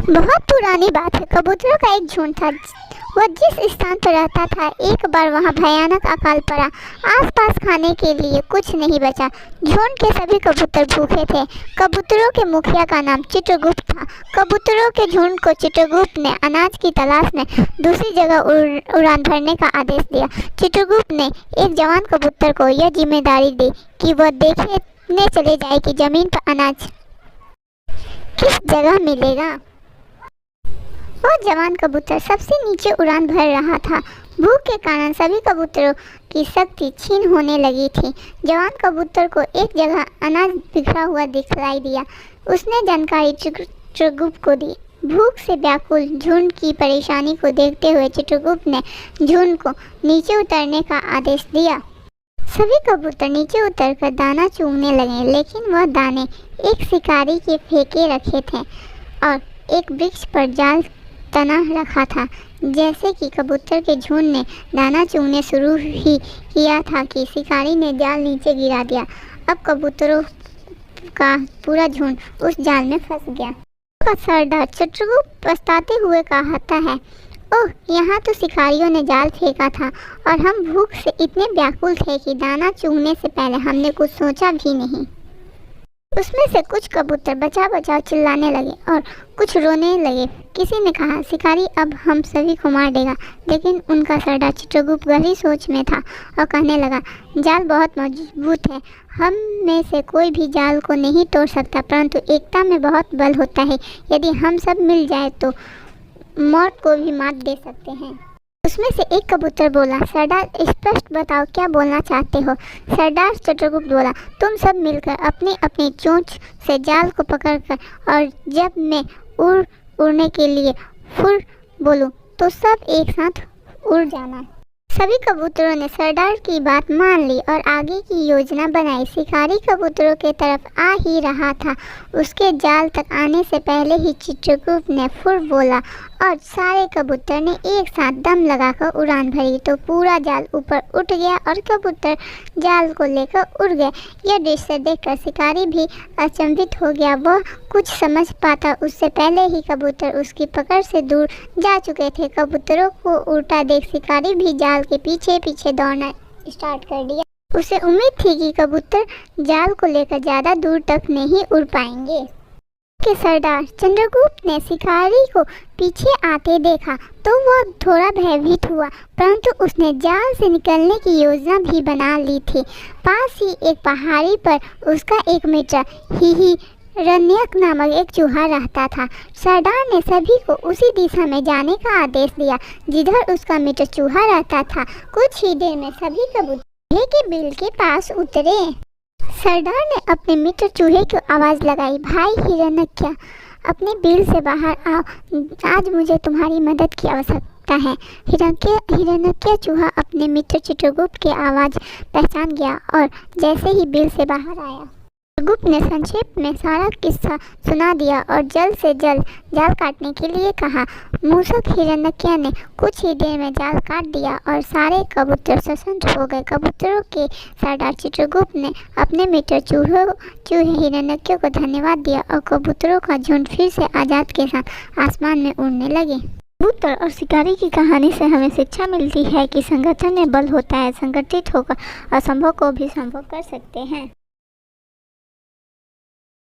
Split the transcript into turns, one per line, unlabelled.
बहुत पुरानी बात है। कबूतरों का एक झुंड था। वह जिस स्थान पर रहता था, एक बार वहां भयानक अकाल पड़ा। आसपास खाने के लिए कुछ नहीं बचा। झुंड के सभी कबूतर भूखे थे। कबूतरों के मुखिया का नाम चित्रगुप्त था। कबूतरों के झुंड को चित्रगुप्त ने अनाज की तलाश में दूसरी जगह उड़ान भरने का आदेश दिया। चित्रगुप्त ने एक जवान कबूतर को यह जिम्मेदारी दी कि वह देखने चले जाए कि जमीन पर अनाज किस जगह मिलेगा। वह जवान कबूतर सबसे नीचे उड़ान भर रहा था। भूख के कारण सभी कबूतरों की शक्ति क्षीण होने लगी थी। जवान कबूतर को एक जगह अनाज बिखरा हुआ दिखलाई दिया। उसने जानकारी चित्रगुप्त को दी। भूख से व्याकुल झुंड की परेशानी को देखते हुए चित्रगुप्त ने झुंड को नीचे उतरने का आदेश दिया। सभी कबूतर नीचे उतरकर दाना चुगने लगे, लेकिन वह दाने एक शिकारी के फेंके रखे थे और एक वृक्ष पर जाल तना रखा था। जैसे कि कबूतर के झुंड ने दाना चुगने शुरू ही किया था कि शिकारी ने जाल नीचे गिरा दिया। अब कबूतरों का पूरा झुंड उस जाल में फंस गया। का सरदार चित्रगुप्त पछताते हुए कहता है, ओह, यहाँ तो शिकारियों ने जाल फेंका था और हम भूख से इतने व्याकुल थे कि दाना चुगने से पहले हमने कुछ सोचा भी नहीं। उसमें से कुछ कबूतर बचा बचा चिल्लाने लगे और कुछ रोने लगे। किसी ने कहा, शिकारी अब हम सभी को मार देगा। लेकिन उनका सरदार चित्रगुप्त गहरी सोच में था और कहने लगा, जाल बहुत मजबूत है। हम में से कोई भी जाल को नहीं तोड़ सकता, परंतु एकता में बहुत बल होता है। यदि हम सब मिल जाए तो मौत को भी मात दे सकते हैं। उसमें से एक कबूतर बोला, सरदार स्पष्ट बताओ क्या बोलना चाहते हो। सरदार चित्रगुप्त बोला, तुम सब मिलकर अपनी अपनी चोंच से जाल को पकड़कर और जब मैं उड़ने के लिए फुर बोलूं तो सब एक साथ उड़ जाना। सभी कबूतरों ने सरदार की बात मान ली और आगे की योजना बनाई। शिकारी कबूतरों के तरफ आ ही रहा था। उसके जाल तक आने से पहले ही चित्रगुप्त ने फुर बोला और सारे कबूतर ने एक साथ दम लगाकर उड़ान भरी तो पूरा जाल ऊपर उठ गया और कबूतर जाल को लेकर उड़ गए। यह दृश्य देखकर शिकारी भी अचंभित हो गया। वह कुछ समझ पाता उससे पहले ही कबूतर उसकी पकड़ से दूर जा चुके थे। कबूतरों को उड़ता देख शिकारी भी जाल के पीछे पीछे दौड़ना स्टार्ट कर दिया। उसे उम्मीद थी कि कबूतर जाल को लेकर ज़्यादा दूर तक नहीं उड़ पाएंगे। के सरदार चंद्रगुप्त ने शिकारी को पीछे आते देखा तो वह थोड़ा भयभीत हुआ, परंतु उसने जाल से निकलने की योजना भी बना ली थी। पास ही एक पहाड़ी पर उसका एक मित्र हिरण्यक नामक एक चूहा रहता था। सरदार ने सभी को उसी दिशा में जाने का आदेश दिया जिधर उसका मित्र चूहा रहता था। कुछ ही देर में सभी कबूतर के बिल के पास उतरे। सरदार ने अपने मित्र चूहे को आवाज़ लगाई, भाई हिरण्यक, अपने बिल से बाहर आओ, आज मुझे तुम्हारी मदद की आवश्यकता है। हिरण्यक चूहा अपने मित्र चित्रगुप्त की आवाज़ पहचान गया और जैसे ही बिल से बाहर आया, चित्रगुप्त ने संक्षेप में सारा किस्सा सुना दिया और जल्द से जल्द जाल काटने के लिए कहा। मूसक हिरण्यक ने कुछ ही देर में जाल काट दिया और सारे कबूतर स्वतंत्र हो गए। कबूतरों के सरदार चित्रगुप्त ने अपने मित्र चूहे हिरण्यक को धन्यवाद दिया और कबूतरों का झुंड फिर से आज़ाद के साथ आसमान में उड़ने लगे। कबूतर और शिकारी की कहानी से हमें शिक्षा मिलती है कि संगठन में बल होता है। संगठित होकर असंभव को भी संभव कर सकते हैं।